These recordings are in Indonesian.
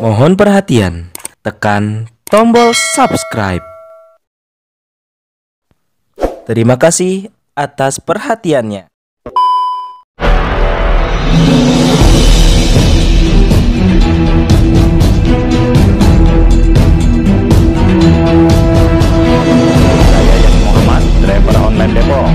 Mohon perhatian, tekan tombol subscribe. Terima kasih atas perhatiannya. Saya Yasin Muhammad, driver online Depok.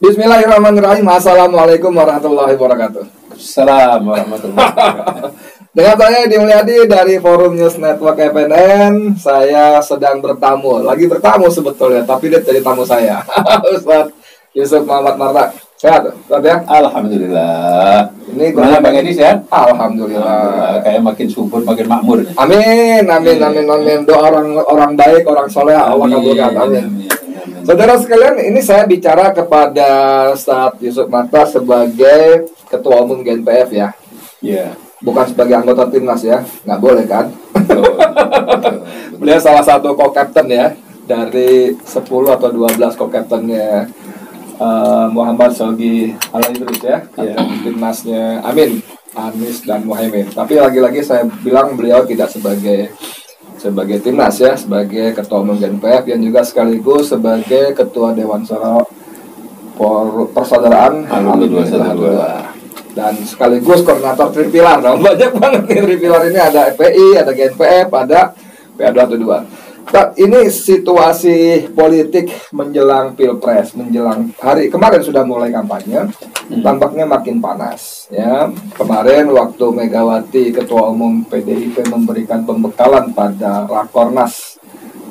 Bismillahirrahmanirrahim. Assalamualaikum warahmatullahi wabarakatuh. Assalamualaikum warahmatullahi wabarakatuh. Dengan saya Edi Mulyadi dari Forum News Network FNN. Saya sedang bertamu. Lagi bertamu sebetulnya, tapi dia jadi tamu saya. Ustaz Yusuf Muhammad Marta. Sehat, Ustaz ya? Alhamdulillah. Ini Gimana Bang Edi, sehat? Alhamdulillah. Kayak makin subur, makin makmur. Amin, amin, amin, amin. Doa orang baik, orang soleh Allah kabulkan. Amin. Saudara sekalian, ini saya bicara kepada Ustaz Yusuf Marta sebagai Ketua Umum GNPF ya. Iya. Bukan sebagai anggota timnas ya, nggak boleh kan? Betul. Beliau salah satu co-captain ya, dari 10 atau 12 co-captainnya Muhammad Shogi Al-Idrus ya, timnasnya Amin, Anies dan Muhaimin. Tapi lagi-lagi saya bilang beliau tidak sebagai timnas ya, sebagai Ketua Umum GNPF yang juga sekaligus sebagai Ketua Dewan Syuro Persaudaraan Alhamdulillah. Dan sekaligus koordinator Tripilar. Nah, banyak banget nih Tripilar ini, ada FPI, ada GNPF, ada PA212. Nah, ini situasi politik menjelang Pilpres, menjelang hari kemarin sudah mulai kampanye, tampaknya makin panas ya. Kemarin waktu Megawati Ketua Umum PDIP memberikan pembekalan pada Rakornas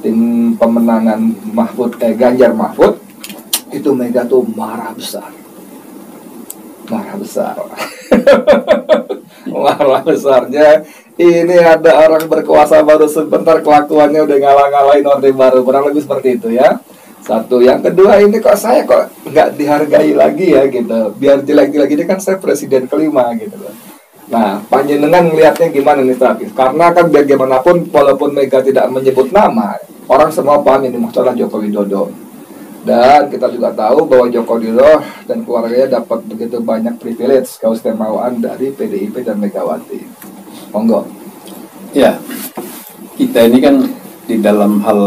tim pemenangan Ganjar Mahfud, itu Mega tuh marah besar. Marah besarnya ini ada orang berkuasa baru sebentar kelakuannya udah ngalah-ngalahin Orde Baru, kurang lebih seperti itu ya. Satu, yang kedua ini kok saya nggak dihargai lagi ya gitu, biar jelek-jelek ini kan saya presiden kelima gitu loh. Nah, panjenengan melihatnya gimana nih Terakhir? Karena kan bagaimanapun walaupun Mega tidak menyebut nama, orang semua paham ini masalah Joko Widodo. Dan kita juga tahu bahwa Joko Widodo dan keluarganya dapat begitu banyak privilege, keistimewaan dari PDIP dan Megawati. Monggo. Ya, kita ini kan di dalam hal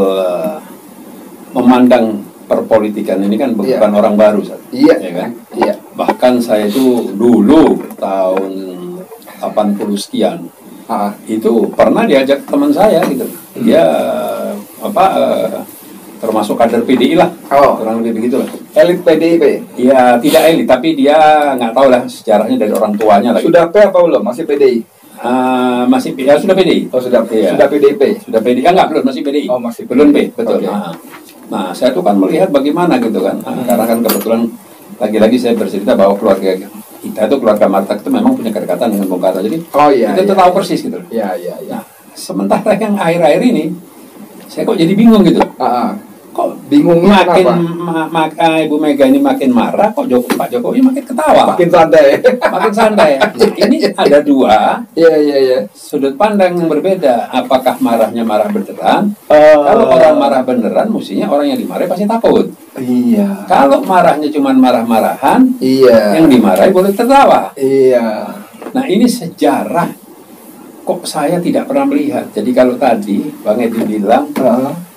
memandang perpolitikan ini kan bukan orang baru, Sat. Iya, ya kan? Iya. Bahkan saya itu dulu tahun 80 sekian, itu pernah diajak teman saya gitu. Dia termasuk kader PDI lah, kurang lebih begitu lah. Elit PDIP? Iya, tidak elit, tapi dia nggak tahu lah sejarahnya dari orang tuanya lah. Sudah P apa belum? Masih PDI? Masih ya, sudah PDI. Oh sudah, iya. Sudah PDIP? Sudah PDI, enggak, belum, masih PDI. Oh masih belum P, betul. Okay. Nah, saya tuh kan melihat bagaimana gitu kan, karena kan kebetulan lagi-lagi saya bercerita bahwa keluarga kita itu, keluarga Marta itu memang punya kedekatan dengan Bung Karno, jadi kita tuh tahu persis gitu. Iya. Nah, sementara yang akhir-akhir ini, saya kok jadi bingung gitu. Kok bingungnya Ibu Mega ini makin marah, kok Pak Jokowi makin ketawa, makin santai. Ini ada dua iya sudut pandang yang berbeda. Apakah marahnya marah beneran? Kalau orang marah beneran, mestinya orang yang dimarahi pasti takut. Iya. Kalau marahnya cuma marah-marahan, yang dimarahi boleh tertawa. Iya. Nah, ini sejarah kok saya tidak pernah melihat. Jadi kalau tadi Bang Edi bilang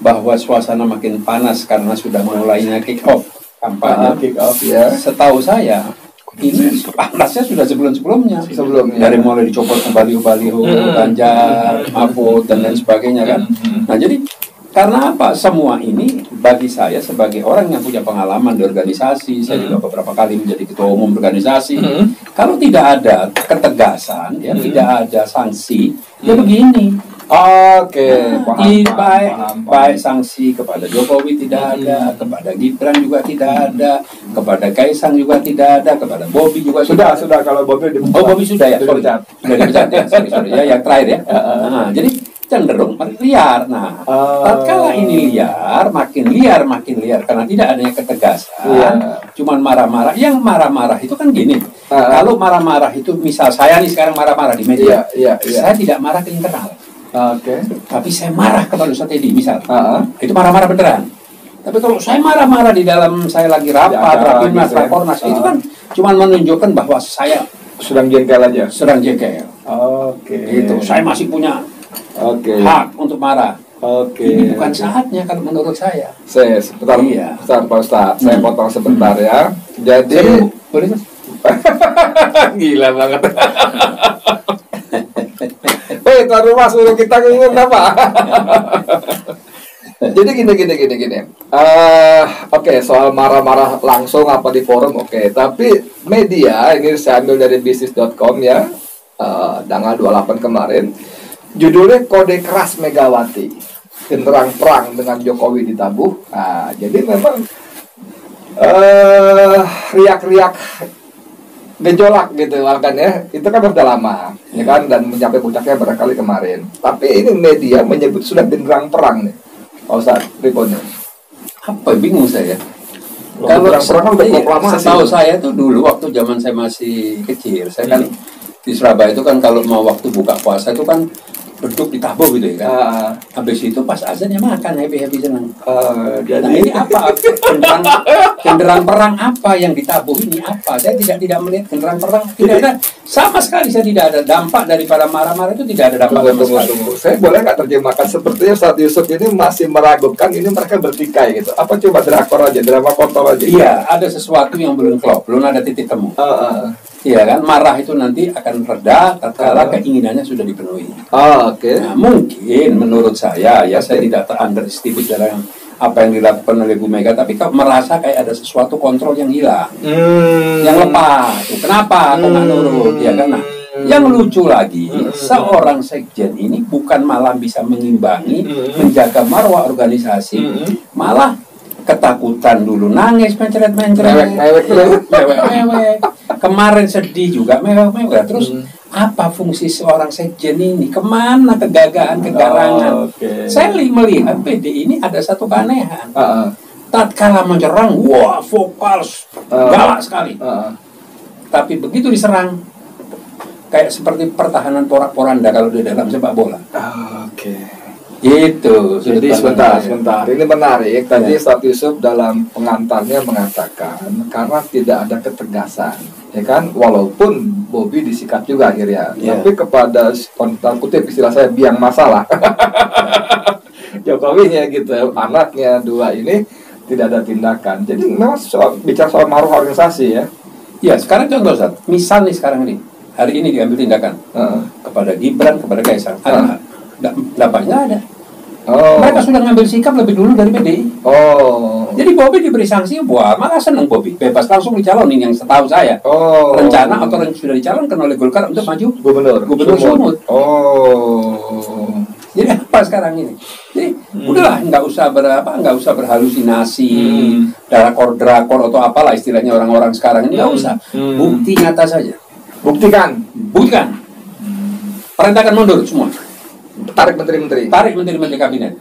bahwa suasana makin panas karena sudah mulainya kick off kampanye, ya. Setahu saya ini panasnya sudah sebelumnya. Dari mulai dicopot baliho-baliho Ganjar, Mahfud dan lain sebagainya kan. Nah, jadi karena apa? Semua ini bagi saya sebagai orang yang punya pengalaman di organisasi, saya juga beberapa kali menjadi ketua umum organisasi. Kalau tidak ada ketegasan, ya tidak ada sanksi, ya begini. Baik sanksi kepada Jokowi tidak ada, kepada Gibran juga tidak ada, kepada Kaisang juga tidak ada, kepada Bobi juga sudah kalau Bobi Bobi sudah ya, sudah dipecat ya, sorry ya, yang terakhir ya. Nah, jadi cenderung liar. Nah, tatkala ini makin liar karena tidak adanya ketegasan, cuman marah-marah. Yang marah-marah itu kan gini, kalau marah-marah itu, misal saya nih sekarang marah-marah di media, saya tidak marah ke internal, tapi saya marah kepada Ustaz Teddy, misal, itu marah-marah beneran. Tapi kalau saya marah-marah di dalam saya lagi rapat, rapimnas, rakornas, itu kan cuman menunjukkan bahwa saya sedang jengkel aja. Sedang jengkel. Itu saya masih punya hak untuk marah. Ini bukan saatnya kalau menurut saya. Sebentar, Pak Ustaz. Saya potong sebentar ya. Jadi, boleh? Gila banget. Tuan rumah suruh kita ngomong apa? Jadi gini. Soal marah-marah langsung apa di forum, tapi media ini saya ambil dari bisnis.com ya, tanggal 28 kemarin, judulnya Kode Keras Megawati, genderang perang dengan Jokowi ditabuh. Jadi memang riak-riak gejolak gitu kan ya, itu kan udah lama ya kan, dan mencapai puncaknya berkali kemarin. Tapi ini media menyebut sudah genderang perang nih. Ustaz, reportnya apa, bingung saya. Kalau perang udah proklamasi. Setahu saya tuh dulu waktu zaman saya masih kecil, saya kan di Surabaya itu kan kalau mau waktu buka puasa itu kan duduk di tabuh gitu ya kan. Habis itu pas azan ya makan, happy senang. Nah ini apa? Genderang perang apa yang ditabuh ini apa? Saya tidak melihat genderang perang. Tidak ada, sama sekali saya tidak ada dampak daripada marah-marah itu, tidak ada dampak sama sekali. Saya boleh nggak terjemahkan sepertinya Ustaz Yusuf ini masih meragukan ini mereka bertikai gitu? Apa cuma drakor aja, drama kotor aja? Iya, ada sesuatu yang belum klop, belum ada titik temu. Iya kan, marah itu nanti akan reda tatkala keinginannya sudah dipenuhi. Nah, mungkin menurut saya ya, saya tidak underestimate dalam apa yang dilakukan oleh Bu Mega, tapi kalau merasa kayak ada sesuatu kontrol yang hilang, yang lepas. Kenapa? Kok nggak nurut? Ya kan. Nah, yang lucu lagi, seorang sekjen ini bukan malah bisa mengimbangi, menjaga marwah organisasi, malah ketakutan dulu, nangis, mencret-mencret, mewek. Kemarin sedih juga, mewek. Terus apa fungsi seorang sekjen ini? Kemana kegagahan, kegarangan? Saya melihat PD ini ada satu keanehan. Tatkala menyerang, wah vokal, galak sekali. Tapi begitu diserang, kayak seperti pertahanan porak-poranda kalau di dalam sepak bola. Itu. Jadi sebentar. Ini menarik. Tadi Ustaz Yusuf dalam pengantarnya mengatakan karena tidak ada ketegasan, ya kan? Walaupun Bobby disikat juga akhirnya, tapi kepada kutip istilah saya biang masalah. Jokowi-nya gitu, anaknya dua ini tidak ada tindakan. Jadi memang bicara soal marwah organisasi ya. Ya, sekarang contoh Ustaz. Misal nih sekarang ini, hari ini diambil tindakan kepada Gibran, kepada Kaisang. Dampaknya ada. Mereka sudah ngambil sikap lebih dulu dari PDI. Jadi Bobby diberi sanksi, wah malah senang Bobby, bebas langsung dicalonin. Yang setahu saya rencana atau sudah dicalonkan oleh Golkar untuk maju gubernur Sumut. Jadi apa sekarang ini? Jadi udahlah, nggak usah berhalusinasi, drakor atau apalah istilahnya orang-orang sekarang ini, nggak usah. Bukti nyata saja. Buktikan. Perintahkan mundur semua. Tarik menteri-menteri kabinet.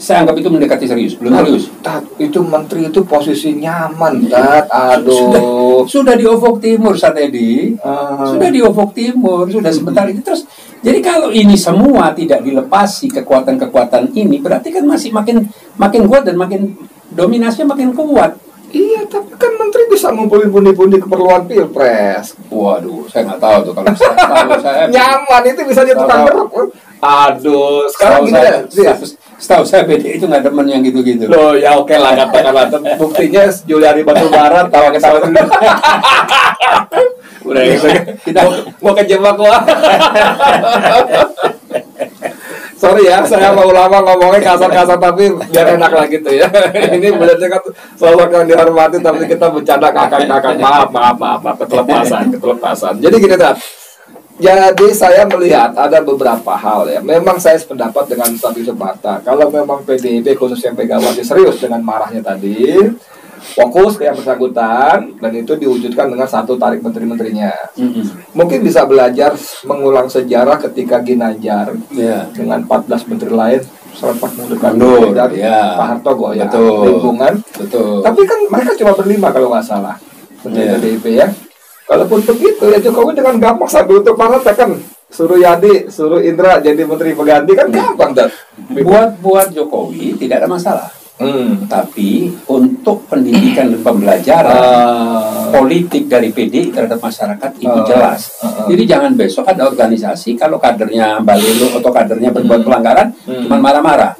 Saya anggap itu mendekati serius, belum serius. Itu menteri itu posisi nyaman, Sudah di Ufuk Timur saat ini. Sudah di Ufuk Timur, sudah sebentar itu terus. Jadi kalau ini semua tidak dilepasi kekuatan-kekuatan ini, berarti kan masih makin kuat dan makin dominasinya makin kuat. Iya, tapi kan menteri bisa ngumpulin pundi-pundi keperluan pilpres. Waduh, saya nggak tahu tuh kalau saya nyaman itu bisa dia tukang beruk. Sekarang gini ya. Setahu saya BD itu nggak demen yang gitu-gitu. Loh, ya oke lah, katakanlah. Buktinya Juliari Batubara tawa-ketawa dulu. Udah, kita mau kejebak wah. Sorry ya, saya mau ulama ngomongnya kasar-kasar tapi biar enak lah gitu ya. Ini benar kan sosok yang dihormati tapi kita bercanda kakak-kakak. Maaf, ketelepasan. Jadi gini Tat. Jadi saya melihat ada beberapa hal ya. Memang saya sependapat dengan Ustaz Yusuf Marta. Kalau memang PDIP khususnya Megawati serius dengan marahnya tadi, fokus ke yang bersangkutan, dan itu diwujudkan dengan satu tarik menteri-menterinya. Mungkin bisa belajar mengulang sejarah ketika Ginanjar dengan 14 menteri lain serempak mundurkan diri dari Pak Harto goyah lingkungan. Tapi kan mereka cuma berlima kalau nggak salah menteri PDIP ya. Kalaupun begitu ya Jokowi dengan gampang sambil untuk partai kan suruh Yadi, suruh Indra jadi menteri pengganti kan gampang dan buat Jokowi tidak ada masalah. Tapi untuk pendidikan dan pembelajaran politik dari PDI terhadap masyarakat itu jelas. Jadi jangan besok ada organisasi kalau kadernya balelo atau kadernya berbuat pelanggaran cuma marah-marah.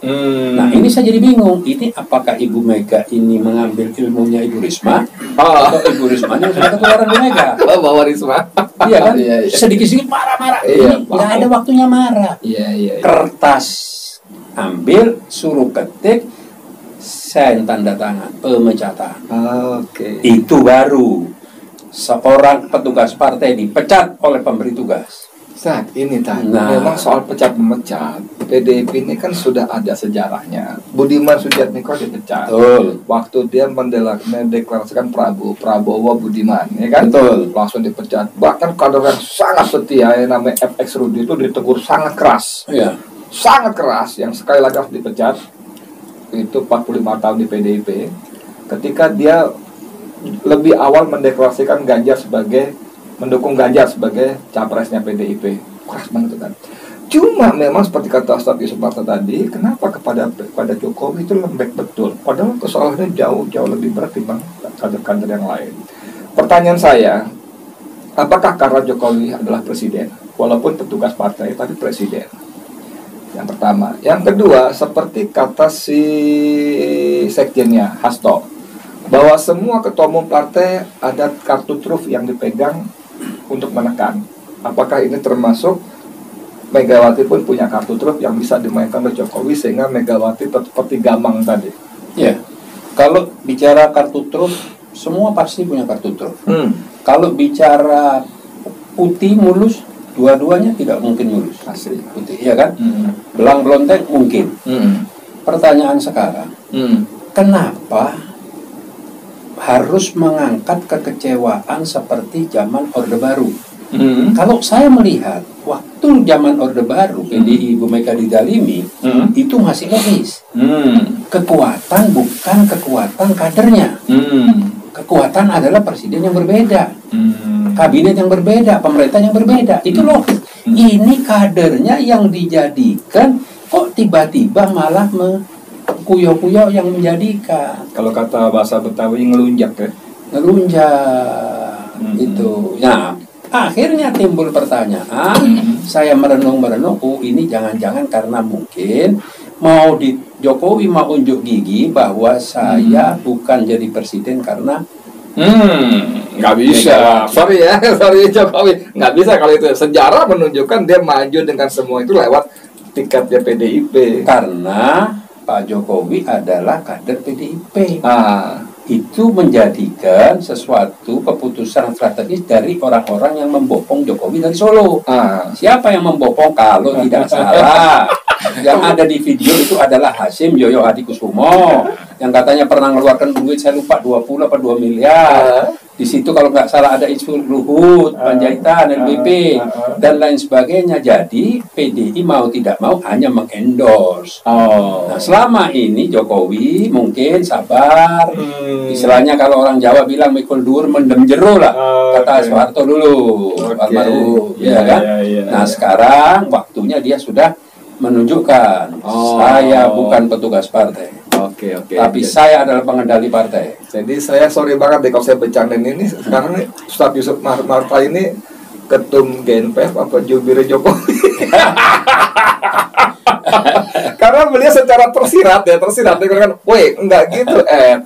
Nah ini saya jadi bingung. Ini apakah Ibu Mega ini mengambil ilmunya Ibu Risma atau Ibu Risma yang sudah ketularan Bu Mega? Bawa Risma. Iya kan? Sedikit-sedikit marah-marah. Ini nggak ada waktunya marah. Kertas ambil, suruh ketik, sign tanda tangan, pemecatan. Itu baru seorang petugas partai dipecat oleh pemberi tugas. Saat ini memang soal pecat-memecat PDIP ini kan sudah ada sejarahnya. Budiman Sujatmiko dipecat. Waktu dia mendeklarasikan Prabowo Budiman, ya kan? Langsung dipecat. Bahkan kader yang sangat setia yang namanya FX Rudi itu ditegur sangat keras. Sangat keras, yang sekali lagi harus dipecat. Itu 45 tahun di PDIP ketika dia lebih awal mendeklarasikan mendukung Ganjar sebagai capresnya PDIP. Keras banget kan. Cuma memang seperti kata Ustaz Yusuf Marta tadi, kenapa kepada Jokowi itu lembek betul, padahal kesalahannya jauh lebih berat dibanding kader-kader yang lain. Pertanyaan saya, apakah karena Jokowi adalah presiden walaupun petugas partai tapi presiden? Yang pertama. Yang kedua, seperti kata si sekjennya Hasto, bahwa semua ketua umum partai ada kartu truf yang dipegang untuk menekan. Apakah ini termasuk Megawati pun punya kartu truf yang bisa dimainkan oleh Jokowi sehingga Megawati seperti gamang tadi? Kalau bicara kartu truf, semua pasti punya kartu truf. Kalau bicara putih mulus, dua-duanya tidak mungkin mulus. Asli putih, ya kan? Belang belonteng mungkin. Pertanyaan sekarang, kenapa harus mengangkat kekecewaan seperti zaman Orde Baru? Kalau saya melihat waktu zaman Orde Baru, PDI Ibu Mega didalimi, itu masih logis. Kekuatan bukan kekuatan kadernya. Kekuatan adalah presiden yang berbeda, kabinet yang berbeda, pemerintah yang berbeda. Itu logis. Ini kadernya yang dijadikan, kok tiba-tiba malah kuyo-kuyo yang menjadikan. Kalau kata bahasa Betawi ngelunjak ya. Ngelunjak itu. Nah, akhirnya timbul pertanyaan. Saya merenung, ini jangan-jangan karena mungkin mau di Jokowi mau unjuk gigi bahwa saya bukan jadi presiden karena nggak bisa. Sorry Jokowi nggak bisa kalau itu. Sejarah menunjukkan dia maju dengan semua itu lewat tiketnya PDIP. Karena Pak Jokowi adalah kader PDIP. Itu menjadikan sesuatu keputusan strategis dari orang-orang yang membopong Jokowi dari Solo. Siapa yang membopong? Kalau tidak salah, yang ada di video itu adalah Hasyim Yoyo Hadikusumo yang katanya pernah mengeluarkan duit, saya lupa 20 apa 2 miliar. Di situ kalau nggak salah ada isu Luhut, Panjaitan, LBP dan lain sebagainya. Jadi PDI mau tidak mau hanya mengendorse. Nah, selama ini Jokowi mungkin sabar. Istilahnya kalau orang Jawa bilang mikul dur mendem jero lah, kata Soeharto dulu, almarhum, ya kan? Nah sekarang waktunya dia sudah menunjukkan saya bukan petugas partai. Tapi saya adalah pengendali partai. Jadi saya sorry banget deh kalau saya bercandain ini. Sekarang nih Ustaz Yusuf Marta ini ketum GNPF apa jubir Jokowi? Karena beliau secara tersirat dia kan, woi enggak gitu,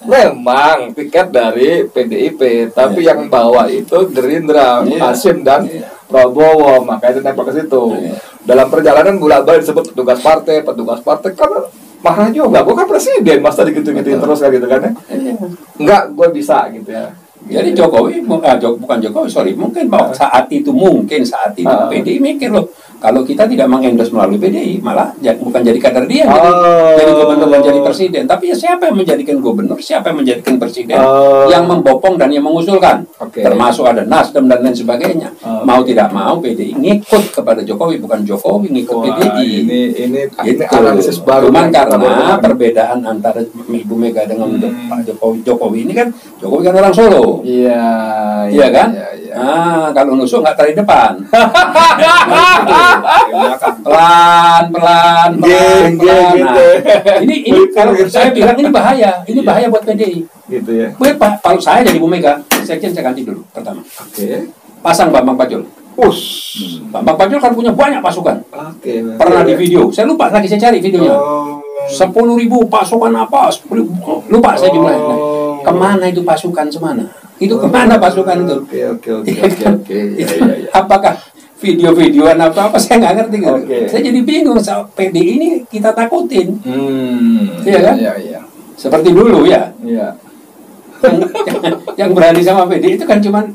memang tiket dari PDIP, tapi yang bawa itu Gerindra, Hasyim dan Prabowo, makanya itu nempel ke situ. Dalam perjalanan bolak-balik disebut petugas partai karena marah juga, gue kan presiden, masa digitu-gituin terus kan gitu kan ya? Enggak, gue bisa gitu ya. Jadi Jokowi, bukan Jokowi, mungkin saat itu PDI mikir loh, kalau kita tidak mengendorse melalui PDI, malah bukan jadi kader dia, jadi gubernur dan jadi presiden. Tapi ya siapa yang menjadikan gubernur, siapa yang menjadikan presiden, Oh. yang membopong dan yang mengusulkan. Oke. Termasuk ada Nasdem dan lain sebagainya. Mau tidak mau PDI ngikut kepada Jokowi, bukan Jokowi ngikut Wah, PDI. ini Gitu. analisis baru. Cuman yang kita karena baru dengar. perbedaan antara Ibu Mega dengan Pak Jokowi ini kan, Jokowi kan orang Solo. Iya, Iya kan? Iya. Ah, kalau nusuk nggak dari depan. Pelan. Geng, Nah, gitu. ini kalau saya bilang ini bahaya. Ini bahaya buat PDI. Gitu ya. Kalau saya jadi Bu Mega, sekjen saya ganti dulu pertama. Oke. Pasang Bambang Pacul. Bambang Pacul kan punya banyak pasukan. Oke. Pernah di video. Saya lupa lagi saya cari videonya. Oh. 10.000 pasukan apa? 10.000. Lupa saya jumlahnya. Kemana itu pasukan semana? Itu kemana pasukan itu? Oke. Itu, Iya. apakah video-videoan atau apa saya nggak ngerti gitu. Oke. Saya jadi bingung soal PDI ini kita takutin. Iya kan? Iya. Seperti dulu ya. Iya. Yang berani sama PDI itu kan cuman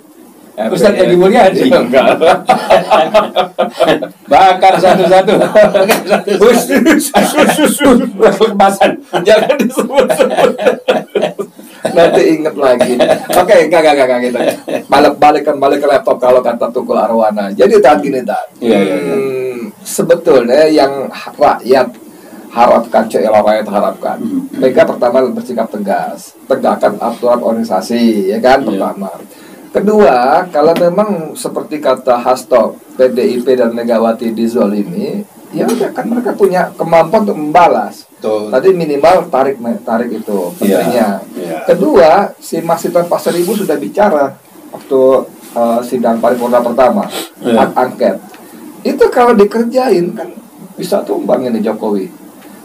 Ustadz Edi Mulyadi. Enggak. Bakar satu-satu. Kebasan. Jangan disebut. Nanti inget lagi. Oke, enggak gitu. Balik ke laptop kalau kata Tukul Arwana. Jadi saat gini Iya. sebetulnya yang rakyat harapkan, rakyat harapkan. Mega pertama bersikap tegas, tegakkan aturan organisasi, ya kan, pertama. Kedua, kalau memang seperti kata Hasto, PDIP dan Megawati dizolimi, ya udah kan mereka punya kemampuan untuk membalas. Betul. Tadi minimal tarik itu pentingnya. Iya. Kedua, si Mas Hinton Pasaribu sudah bicara waktu sidang paripurna pertama, Iya. hak angket. Itu kalau dikerjain kan bisa tumbang ini Jokowi.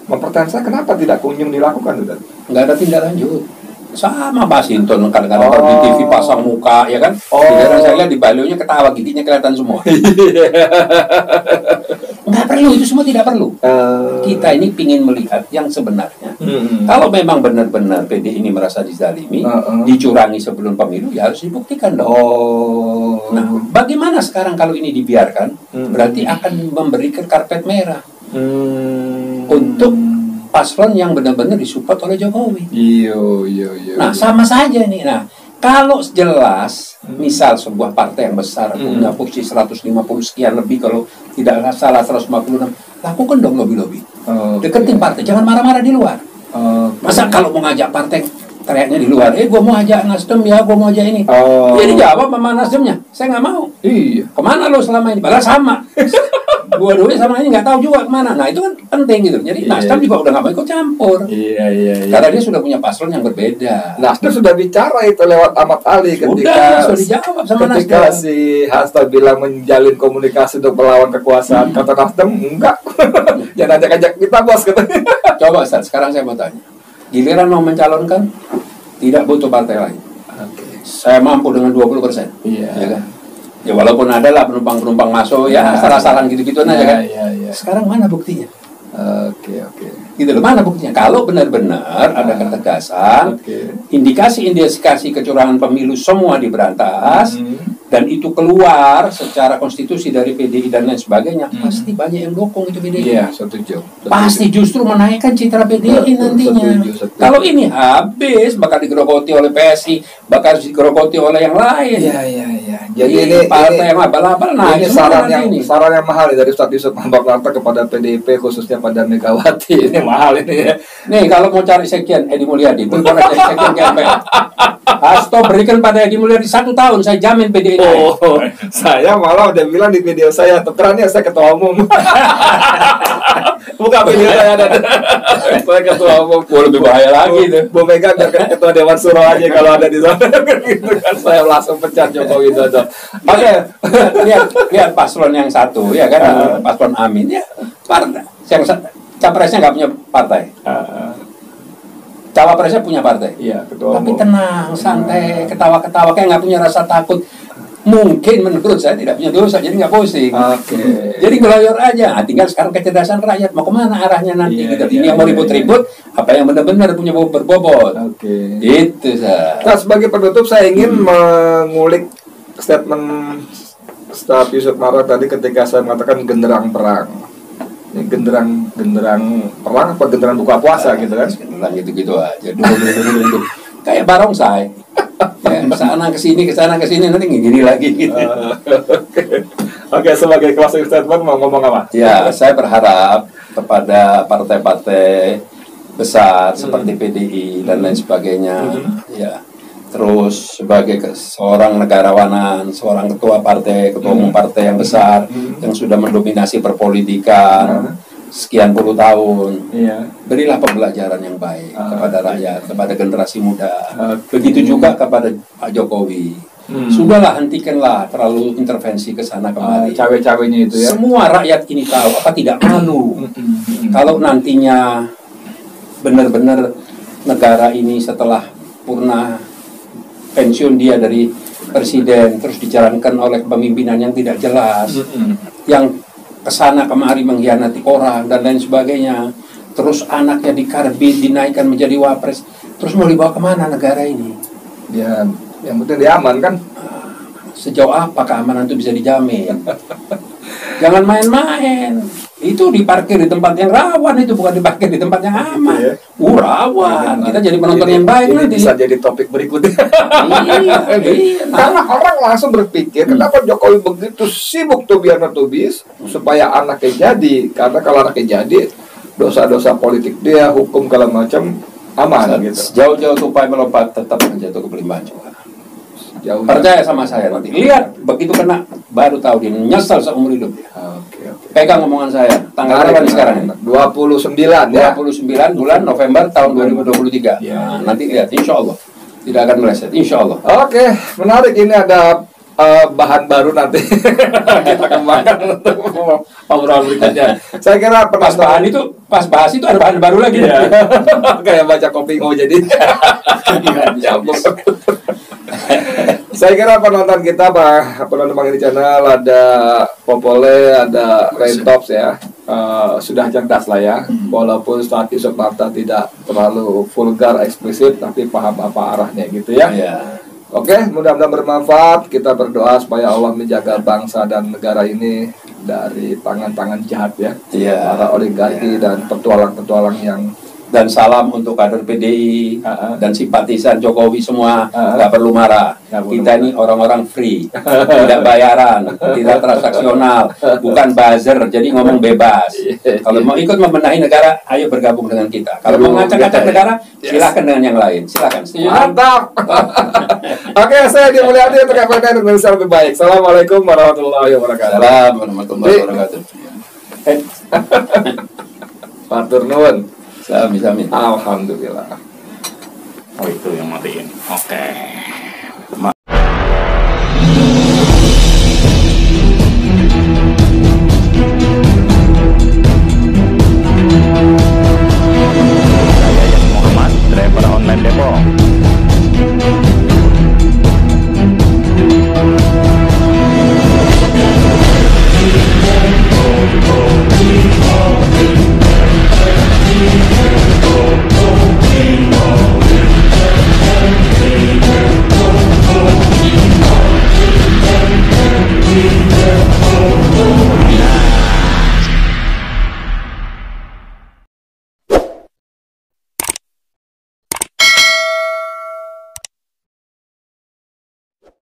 Mempertanyaan saya kenapa tidak kunjung dilakukan itu? Nggak ada tindak lanjut. Sama Mas Hinton kadang-kadang Oh. kalau di TV pasang muka ya kan. Oh. Giliran saya lihat di balionya ketawa, giginya kelihatan semua. Nggak perlu, itu semua tidak perlu. Kita ini pingin melihat yang sebenarnya. Kalau memang benar-benar PD ini merasa dizalimi, dicurangi sebelum pemilu, ya harus dibuktikan dong. Oh. Nah, bagaimana sekarang kalau ini dibiarkan? Berarti akan memberikan karpet merah untuk paslon yang benar-benar disupport oleh Jokowi. Iya. Nah, sama saja nih. Nah, kalau jelas, misal sebuah partai yang besar punya kursi 150 sekian lebih, kalau tidak salah 156, lakukan dong lobby-lobby. Deketin partai, jangan marah-marah di luar. Masa kalau mau ngajak partai teriaknya di luar, gue mau ajak Nasdem ya, gue mau ajak ini. Ya dijawab sama Nasdemnya, saya nggak mau. Iya. Kemana lo selama ini? Padahal sama. Dua-duanya sama ini nggak tahu juga kemana. Nah itu kan penting gitu. Jadi Nasdem juga udah nggak mau ikut campur. Iya. Karena dia sudah punya paslon yang berbeda. Nasdem sudah bicara itu lewat Ahmad Ali ketika Sudah dijawab sama ketika Nasdem. si Hasto bilang menjalin komunikasi untuk melawan kekuasaan. Kata Nasdem enggak. Jangan ajak-ajak kita bos katanya. Coba Ustaz, sekarang saya mau tanya. Giliran mau mencalonkan, tidak butuh partai lain. Saya mampu dengan 20%. Iya. Ya kan? Ya walaupun ada lah penumpang-penumpang masuk, ya asal-asalan gitu-gituan aja kan. Iya. Sekarang mana buktinya? Oke. Gitu loh, mana buktinya? Kalau benar-benar ada ketegasan, indikasi-indikasi kecurangan pemilu semua diberantas, dan itu keluar secara konstitusi dari PDI dan lain sebagainya, pasti banyak yang dukung itu PDI. Iya, setuju. Pasti justru menaikkan citra PDI nantinya. Setuju. Kalau ini habis, bakal digerogoti oleh PSI, bakal digerogoti oleh yang lain. Iya. Jadi ini partai yang abal-abal, nah ini itu saran yang mahal nih dari Ustadz Yusuf Mbak kepada PDIP khususnya pada Megawati. Ini mahal ini ya. Nih kalau mau cari sekjen Edi Mulyadi, bukan cari sekjen GMPR. Hasto berikan pada Edi Mulyadi 1 tahun, saya jamin PDI naik. Oh, saya malah udah bilang di video saya, tukerannya saya ketua umum. Buka video saya ada. Saya ketua umum. Lebih bahaya lagi itu. Bu Mega biar ketua Dewan Suro aja kalau ada di sana. Gitu kan saya langsung pecat Jokowi Widodo. Oke. Lihat paslon yang satu ya kan, paslon Amin ya. Partai yang capresnya nggak punya partai. Cawapresnya punya partai. Iya, ketua Tapi umum. tenang, santai, ketawa-ketawa kayak nggak punya rasa takut. Mungkin menurut saya tidak punya dosa, jadi nggak pusing. Oke. Jadi geloyor aja. Nah, tinggal sekarang kecerdasan rakyat mau kemana arahnya nanti. Iya, Gitu. iya, Ini yang mau iya, ribut-ribut, apa yang benar-benar punya berbobot. Oke. Itu saya. Nah, sebagai penutup saya ingin mengulik statement Ustadz Yusuf Marwah tadi ketika saya mengatakan genderang perang. Ini genderang perang apa genderang buka puasa gitu kan? Genderang gitu-gitu aja. Dulu. Kayak barongsai. Ya, kesana kesini nanti gini lagi gitu. Oke, sebagai closing statement mau ngomong apa? Ya, saya berharap kepada partai-partai besar seperti PDI dan lain sebagainya, ya. Terus sebagai seorang negarawanan, seorang ketua umum partai yang besar yang sudah mendominasi perpolitikan sekian puluh tahun, berilah pembelajaran yang baik kepada rakyat, kepada generasi muda. Begitu juga kepada Pak Jokowi. Sudahlah, hentikanlah terlalu intervensi ke sana kemari. Cawe-cawenya itu ya. Semua rakyat ini tahu, apa tidak malu kalau nantinya benar-benar negara ini setelah purna pensiun dia dari presiden terus dijalankan oleh kepemimpinan yang tidak jelas, yang kesana kemari mengkhianati orang dan lain sebagainya, terus anaknya dikarbit dinaikkan menjadi wapres, terus mau dibawa kemana negara ini? Ya, yang penting dia aman kan? Sejauh apa keamanan itu bisa dijamin? Jangan main-main. Itu diparkir di tempat yang rawan, itu bukan diparkir di tempat yang aman. Rawan. Kita jadi penonton yang baik nanti. Bisa jadi topik berikutnya. Iya. Karena orang langsung berpikir, kenapa Jokowi begitu sibuk tuh biar natubis supaya anaknya jadi? Karena kalau anaknya jadi, dosa-dosa politik dia, hukum segala macam aman gitu. Jauh-jauh tupai melompat tetap menjatuh ke pelimpahan juga. Jauh. Percaya sama saya nanti. Lihat, begitu kena baru tahu dia nyesal seumur hidup dia. Oke. Pegang omongan saya. Tanggal berapa nih sekarang? 29 ya. 29 bulan November tahun 2023. Ya. Nanti lihat, insya Allah tidak akan meleset, insya Allah. Oke, menarik, ini ada bahan baru nanti kita kembangkan untuk obrolan berikutnya. Saya kira Pas bahas itu ada bahan baru lagi. ya. Kayak baca kopi jadi. Nyambung. Saya kira penonton kita, penonton Bang Ini Channel, ada Popole, ada Raintops ya, sudah cerdas lah ya. Walaupun saat Yusuf Marta tidak terlalu vulgar, eksplisit, tapi paham apa arahnya gitu ya. Oke, mudah-mudahan bermanfaat. Kita berdoa supaya Allah menjaga bangsa dan negara ini dari tangan-tangan jahat ya. Para oligarki dan petualang-petualang yang. Dan salam untuk kader PDI dan simpatisan Jokowi semua, nggak perlu marah. Kita ini orang-orang free, tidak bayaran, tidak transaksional, bukan buzzer, jadi ngomong bebas. Kalau mau ikut membenahi negara, ayo bergabung dengan kita. Kalau mau ngacak-ngacak negara, silahkan dengan yang lain. Silahkan. Mantap. Oke, saya Dimulyadi untuk FNN Indonesia Lebih Baik. Assalamualaikum warahmatullahi wabarakatuh. Assalamualaikum warahmatullahi wabarakatuh. Matur nuwun. Amin. Alhamdulillah. Oh, itu yang matiin. Oke.